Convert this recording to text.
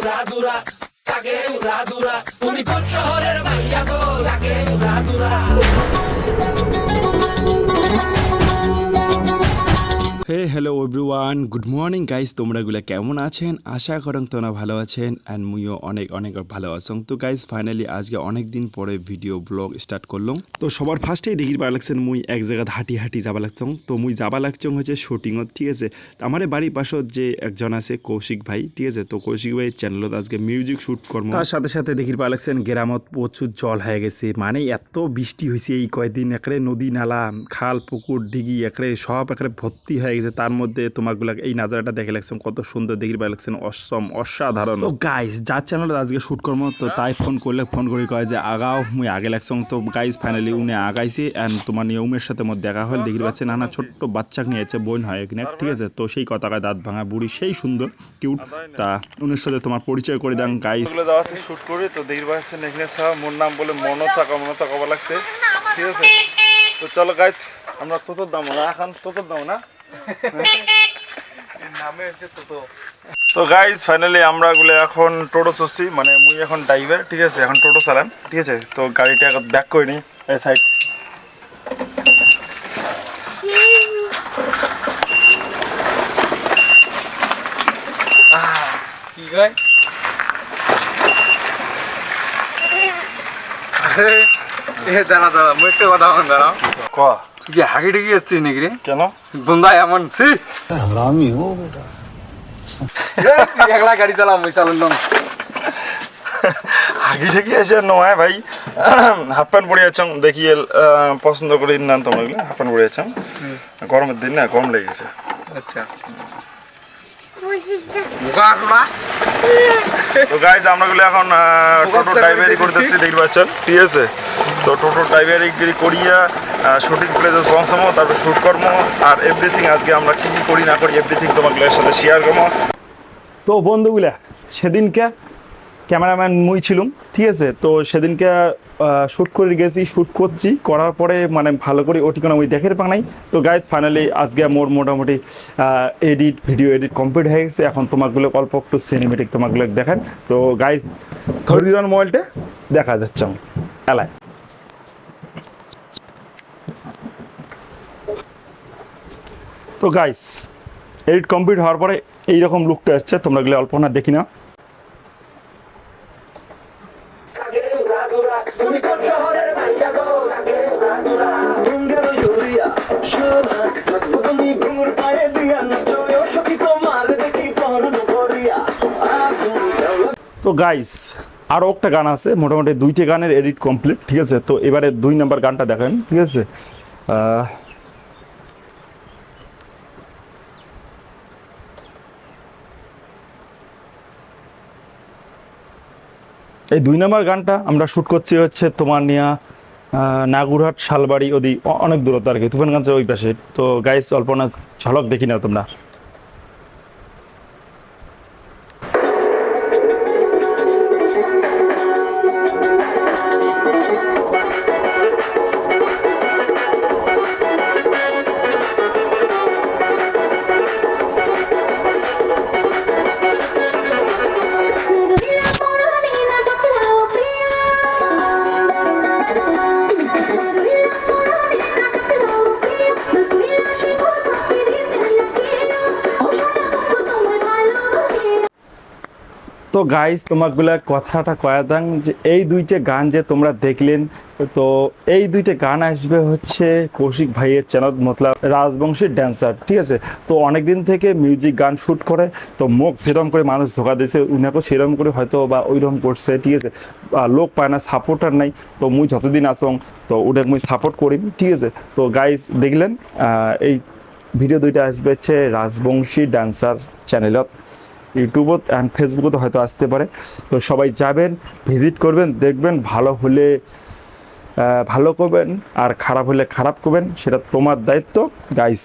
উড়াদুরা লাগে উড়াদুরা তুমি কোন শহরের মাইয়া গো লাগে উড়াদুরা হে hello everyone good morning guys তোমরাগুলো কেমন আছেন আশা করং তোমরা ভালো আছেন অ্যান্ড মুইও অনেক ভালো আছেন তো গাইস ফাইনালি আজকে অনেক দিন পরে ভিডিও ব্লগ স্টার্ট করলাম তো সবার ফার্স্টেই দেখি পারা লাগছেন মুই এক জায়গা হাঁটি যাবা লাগছং তো মুই যাবা লাগছং হচ্ছে শুটিংত ঠিক আছে তো আমার বাড়ির পাশত যে একজন আছে কৌশিক ভাই ঠিক আছে তো কৌশিক ভাই চ্যানেলত আজকে মিউজিক শুট করবো তার সাথে সাথে দেখি পারা লাগছেন গ্রামত প্রচুর জল হয়ে গেছে মানে এত বৃষ্টি হয়েছে এই কয়েকদিন একরে নদী নালা খাল পুকুর ডিগি একরে সব একরে ভর্তি হয়ে গেছে তার মধ্যে তোমাগুলা এই নাজারাটা দেখে লাগছেন কত সুন্দর দেখি পাই লাগছেন অসম অসাধারণ তো গাইস যার চ্যানেলে আজকে শুট করবো তো তাই ফোন করলে ফোন করে কয় যে আগাও মুই আগে লাগছং তো গাইস ফাইনালি উনি আগাইছে অ্যান্ড তোমার নিয়মের সাথে মধ্যে দেখা হল দেখি পাচ্ছে নানা ছোট্ট বাচ্চাকে নিয়েছে বোন হয় কিনা ঠিক আছে তো সেই কথাকায় দাঁত ভাঙা বুড়ি সেই সুন্দর কিউট তা উনির সাথে তোমার পরিচয় করে দেন গাইস শুট করি তো দেখি পাচ্ছেন এখানে সব মোর নাম বলে মনো থাকা লাগছে ঠিক আছে তো চলো গাইস আমরা তোতর দাম না এখন তোতর দাম না তো গাইজ ফাইনালি আমরা গুলো এখন টোটো চড়ছি মানে মুই এখন ড্রাইভার ঠিক আছে এখন টোটো চালান ঠিক আছে তো গাড়িটা এখন ব্যাক করে নি এই সাইড কি কয় আরে এ দাঁড়া মুই একটা কথা বল দাঁড়াও ক তুই কি হাগি ঢেকে এসছিস নাকি রে কেন বন্ধা এমন সি হারামি হো বেটা তুই একলা গাড়ি চালা মুই চালালাম হাগি ঢেকে এসে নয় ভাই হাফ প্যান্ট পরে যাচ্ছ দেখি পছন্দ করে না তোমরা হাফ প্যান্ট পরে যাচ্ছ গরমের দিন না গরম লেগেছে আচ্ছা তো গাইজ আমরা গুলো এখন টোটো ড্রাইভারি করতেছি দেখতে পাচ্ছেন ঠিক আছে তো টোটো ড্রাইভারি করিয়া শুটিং প্লেসে পৌঁছাবো তারপরে শ্যুট করবো আর এভরিথিং আজকে আমরা কী কী করি না করি এভরিথিং তোমার সাথে শেয়ার করবো তো বন্ধুগুলা সেদিনকে ক্যামেরাম্যান মুই ছিলাম ঠিক আছে তো সেদিনকে শ্যুট করে গেছি শ্যুট করছি করার পরে মানে ভালো করে ওটি কোনো ওই দেখে পাই নাই তো গাইজ ফাইনালি আজকে মোর মোটামুটি ভিডিও এডিট কমপ্লিট হয়ে গেছে এখন তোমাগুলো অল্প একটু সিনেমেটিক তোমাগুলো দেখেন তো গাইজ ধরিরান মোবাইলটা দেখা যাচ্ছে আমার এলায় তো গাইজ এডিট কমপ্লিট হওয়ার পরে এইরকম লুকটা আসছে তোমরা অল্প না দেখি না তুমি কোন শহরের মাইয়া গো লাগে উড়াদুরা তো গাইস আরও একটা গান আছে মোটামুটি দুইটা গানের এডিট কমপ্লিট ঠিক আছে তো এবারে 2 নম্বর গানটা দেখেন ঠিক আছে এই 2 নম্বর গানটা আমরা শ্যুট করছি হচ্ছে তোমার নিয়া নাগুরহাট শালবাড়ি ওদি অনেক দূরত্ব আর কি তুফানগঞ্জের ওই পাশে তো গাইস অল্প না ঝলক দেখি না তোমরা তো গাইস তোমাগুলা কথাটা কয়া দাং যে এই দুইটা গান যে তোমরা দেখলেন তো এই দুইটা গান আসবে হচ্ছে কৌশিক ভাইয়ের চ্যানেল মতলব রাজবংশী ড্যান্সার ঠিক আছে তো অনেকদিন থেকে মিউজিক গান শ্যুট করে তো মুখ সেরকম করে মানুষ ধোকা দিয়েছে উনাকেও সেরকম করে হয়তো বা ওইরকম করছে ঠিক আছে লোক পায় না সাপোর্টার নাই তো মুই যতদিন আসং তো ওটাকে মুই সাপোর্ট করি ঠিক আছে তো গাইস দেখলেন এই ভিডিও দুইটা আসবে হচ্ছে রাজবংশী ড্যান্সার চ্যানেলত ইউটিউবত অ্যান্ড ফেসবুকত হয়তো আসতে পারে তো সবাই যাবেন ভিজিট করবেন দেখবেন ভালো হলে ভালো করবেন আর খারাপ হলে খারাপ করবেন সেটা তোমার দায়িত্ব গাইস